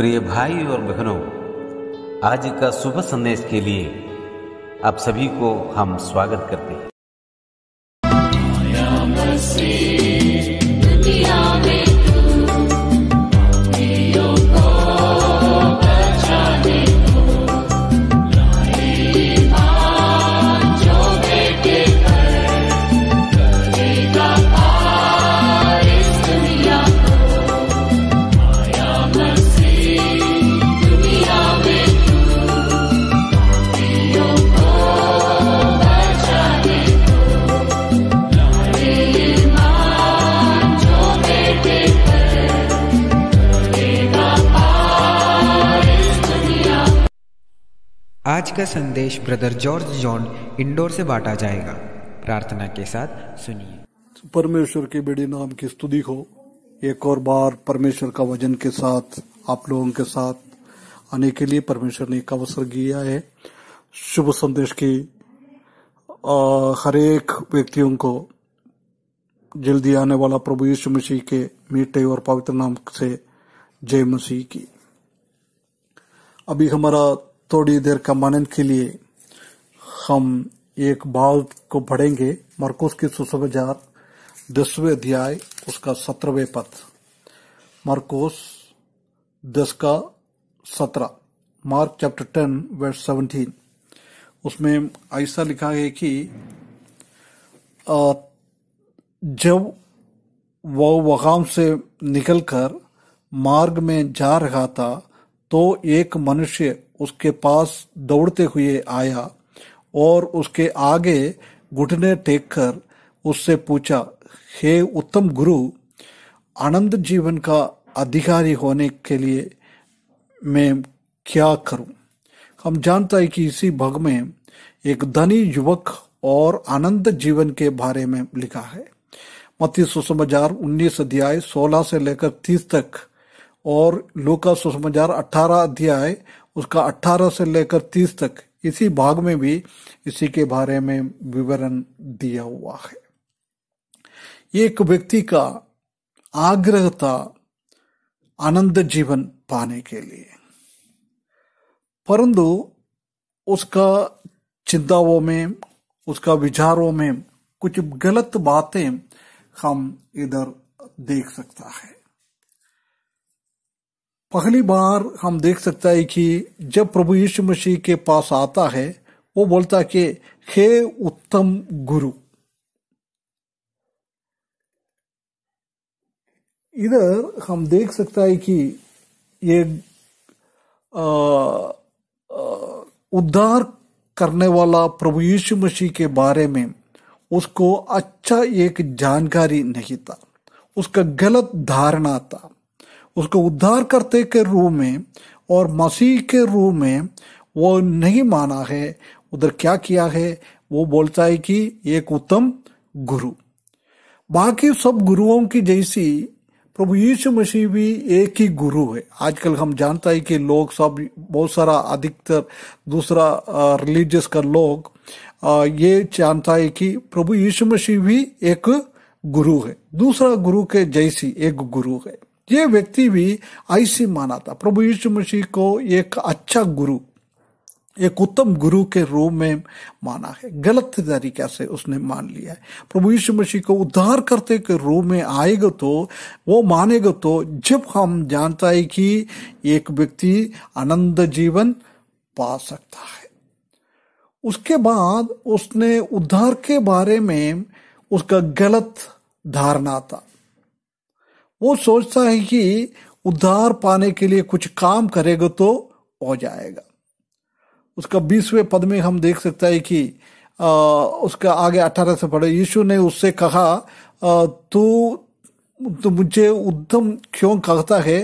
प्रिय भाई और बहनों, आज का शुभ संदेश के लिए आप सभी को हम स्वागत करते हैं। आज का संदेश ब्रदर जॉर्ज जॉन इंदौर से बांटा जाएगा। प्रार्थना के साथ सुनिए। परमेश्वर के बड़े नाम की स्तुति हो। एक और बार परमेश्वर का वचन के साथ आप लोगों के साथ आने के लिए परमेश्वर ने एक अवसर दिया है। शुभ संदेश की हर एक व्यक्तियों को जल्दी आने वाला प्रभु यीशु मसीह के मीठे और पवित्र नाम से जय मसीह की। अभी हमारा थोड़ी देर का मनन के लिए हम एक भाव को पढ़ेंगे। मरकुस की सुसमाचार 10वें अध्याय उसका 17वें पद। मरकुस 10 का 17, मार्क चैप्टर 10 वर्स 17। उसमें ऐसा लिखा है कि जब वो वहां से निकलकर मार्ग में जा रहा था तो एक मनुष्य उसके पास दौड़ते हुए आया और उसके आगे घुटने टेककर उससे पूछा, हे उत्तम गुरु, अनंत जीवन का अधिकारी होने के लिए मैं क्या करूं? हम जानता है कि इसी भाग में एक धनी युवक और अनंत जीवन के बारे में लिखा है। मत्ती सुसमाचार 19 अध्याय 16 से लेकर 30 तक और लूका सुसमाचार 18 अध्याय उसका 18 से लेकर 30 तक, इसी भाग में भी इसी के बारे में विवरण दिया हुआ है। एक व्यक्ति का आग्रह था आनंद जीवन पाने के लिए, परंतु उसका चिंताओं में, उसका विचारों में कुछ गलत बातें हम इधर देख सकता है। पहली बार हम देख सकता है कि जब प्रभु यीशु मसीह के पास आता है, वो बोलता है कि हे उत्तम गुरु। इधर हम देख सकता है कि ये उद्धार करने वाला प्रभु यीशु मसीह के बारे में उसको अच्छा एक जानकारी नहीं था, उसका गलत धारणा था। उसको उद्धार करते के रूप में और मसीह के रूप में वो नहीं माना है। उधर क्या किया है, वो बोलता है कि एक उत्तम गुरु। बाकी सब गुरुओं की जैसी प्रभु यीशु मसीह भी एक ही गुरु है। आजकल हम जानता है कि लोग सब बहुत सारा अधिकतर दूसरा रिलीजियस का लोग ये जानता है कि प्रभु यीशु मसीह भी एक गुरु है, दूसरा गुरु के जैसी एक गुरु है। ये व्यक्ति भी ऐसी माना था। प्रभु यीशु मसीह को एक अच्छा गुरु, एक उत्तम गुरु के रूप में माना है। गलत तरीके से उसने मान लिया है। प्रभु यीशु मसीह को उद्धार करते के रूप में आएगा तो वो मानेगा तो जब हम जानता है कि एक व्यक्ति आनंद जीवन पा सकता है। उसके बाद उसने उद्धार के बारे में उसका गलत धारणा था। वो सोचता है कि उद्धार पाने के लिए कुछ काम करेगा तो हो जाएगा। उसका 20वें पद में हम देख सकता है कि उसका आगे 18 से पढ़े। यीशु ने उससे कहा, तू मुझे उत्तम क्यों कहता है?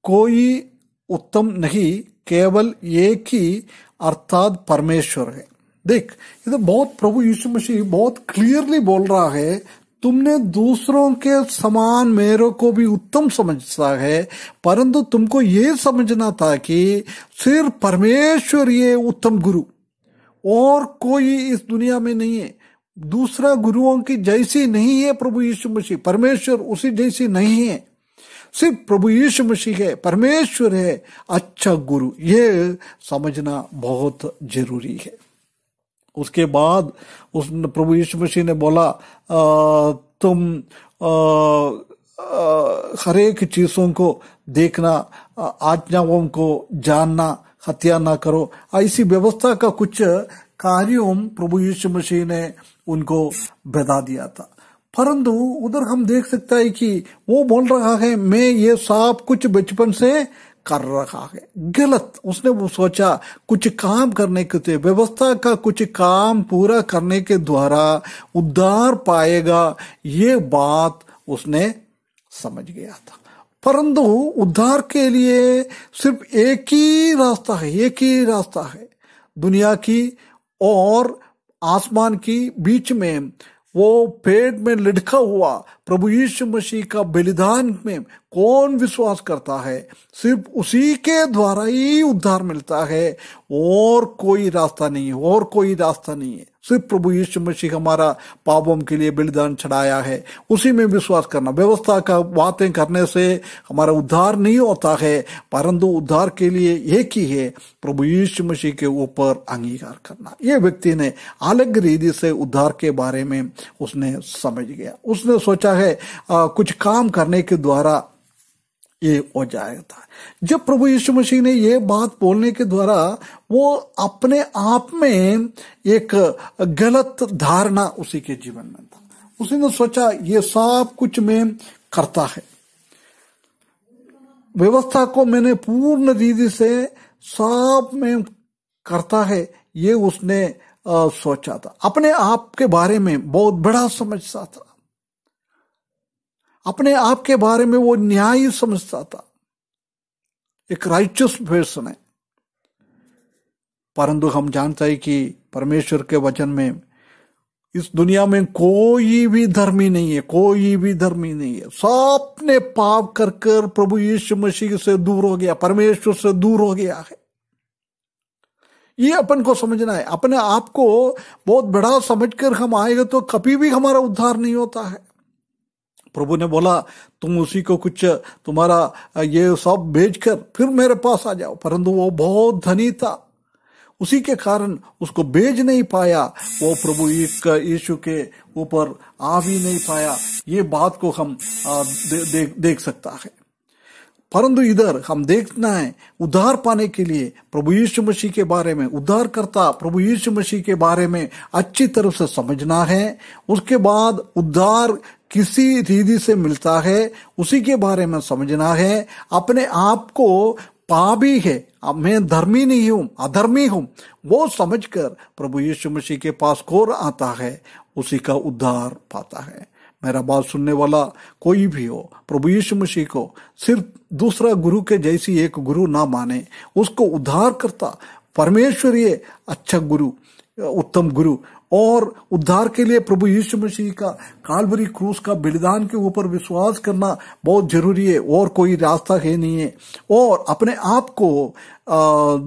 कोई उत्तम नहीं, केवल एक ही अर्थात परमेश्वर है। देख, ये तो बहुत प्रभु यीशु मसीह बहुत क्लियरली बोल रहा है, तुमने दूसरों के समान मेरे को भी उत्तम समझता है, परंतु तुमको ये समझना था कि सिर्फ परमेश्वर ये उत्तम गुरु, और कोई इस दुनिया में नहीं है। दूसरा गुरुओं की जैसी नहीं है प्रभु यीशु मसीह, परमेश्वर उसी जैसी नहीं है। सिर्फ प्रभु यीशु मसीह है, परमेश्वर है अच्छा गुरु, ये समझना बहुत जरूरी है। उसके बाद उस प्रभु यीशु मसीह ने बोला तुम हर एक चीजों को देखना, आज्ञाओं को जानना, हत्या ना करो, ऐसी व्यवस्था का कुछ कार्यों प्रभु यीशु मसीह ने उनको बता दिया था। परंतु उधर हम देख सकते हैं कि वो बोल रहा है मैं ये सब कुछ बचपन से कर रहा है। गलत, उसने वो सोचा कुछ काम करने के, व्यवस्था का कुछ काम पूरा करने के द्वारा उद्धार पाएगा, ये बात उसने समझ गया था। परंतु उद्धार के लिए सिर्फ एक ही रास्ता है, एक ही रास्ता है। दुनिया की और आसमान की बीच में वो पेड़ में लटका हुआ प्रभु यीशु मसीह का बलिदान में कौन विश्वास करता है, सिर्फ उसी के द्वारा ही उद्धार मिलता है। और कोई रास्ता नहीं है, और कोई रास्ता नहीं है। सिर्फ प्रभु यीशु मसीह हमारा पापों के लिए बलिदान चढ़ाया है, उसी में विश्वास करना। व्यवस्था का बातें करने से हमारा उद्धार नहीं होता है, परंतु उद्धार के लिए एक ही है, प्रभु यीशु मसीह के ऊपर अंगीकार करना। ये व्यक्ति ने अलग रीति से उद्धार के बारे में उसने समझ गया। उसने सोचा है कुछ काम करने के द्वारा ये हो जाएगा। जब प्रभु यीशु मसीह ने ये बात बोलने के द्वारा वो अपने आप में एक गलत धारणा उसी के जीवन में था। उसने सोचा ये सब कुछ मैं करता है, व्यवस्था को मैंने पूर्ण रीति से सब में करता है, ये उसने सोचा था। अपने आप के बारे में बहुत बड़ा समझता था, अपने आप के बारे में वो न्याय समझता था, एक राइचस पर्सन है। परंतु हम जानते हैं कि परमेश्वर के वचन में इस दुनिया में कोई भी धर्मी नहीं है, कोई भी धर्मी नहीं है। सबने पाप कर कर प्रभु यीशु मसीह से दूर हो गया, परमेश्वर से दूर हो गया है। ये अपन को समझना है। अपने आप को बहुत बड़ा समझकर हम आएंगे तो कभी भी हमारा उद्धार नहीं होता है। प्रभु ने बोला तुम उसी को कुछ तुम्हारा ये सब बेचकर फिर मेरे पास आ जाओ, परंतु वो बहुत धनी था, उसी के कारण उसको बेच नहीं पाया, वो प्रभु यीशु के ऊपर आ भी नहीं पाया। ये बात को हम देख सकता है। परंतु इधर हम देखना है उद्धार पाने के लिए प्रभु यीशु मसीह के बारे में, उद्धार करता प्रभु यीशु मसीह के बारे में अच्छी तरह से समझना है। उसके बाद उद्धार किसी रीति से मिलता है उसी के बारे में समझना है। अपने आप को पापी है, मैं धर्मी नहीं हूं, अधर्मी हूं, वो समझकर प्रभु यीशु मसीह के पास कौन आता है उसी का उद्धार पाता है। मेरा बात सुनने वाला कोई भी हो, प्रभु यीशु मसीह को सिर्फ दूसरा गुरु के जैसी एक गुरु ना माने, उसको उद्धार करता परमेश्वर ये अच्छा गुरु, उत्तम गुरु, और उद्धार के लिए प्रभु यीशु मसीह का काल्वरी क्रूस का बलिदान के ऊपर विश्वास करना बहुत जरूरी है। और कोई रास्ता है नहीं है। और अपने आप को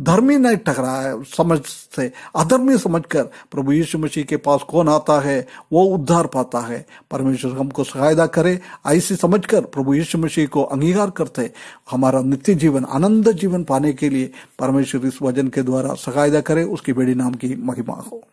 धर्मी नहीं टकराया समझ से, अधर्मी समझकर प्रभु यीशु मसीह के पास कौन आता है वो उद्धार पाता है। परमेश्वर हमको सहायता करे, ऐसी समझकर प्रभु यीशु मसीह को अंगीकार करते हमारा नित्य जीवन, आनंद जीवन पाने के लिए परमेश्वर इस वचन के द्वारा सहायता करे। उसकी बड़ी नाम की महिमा हो।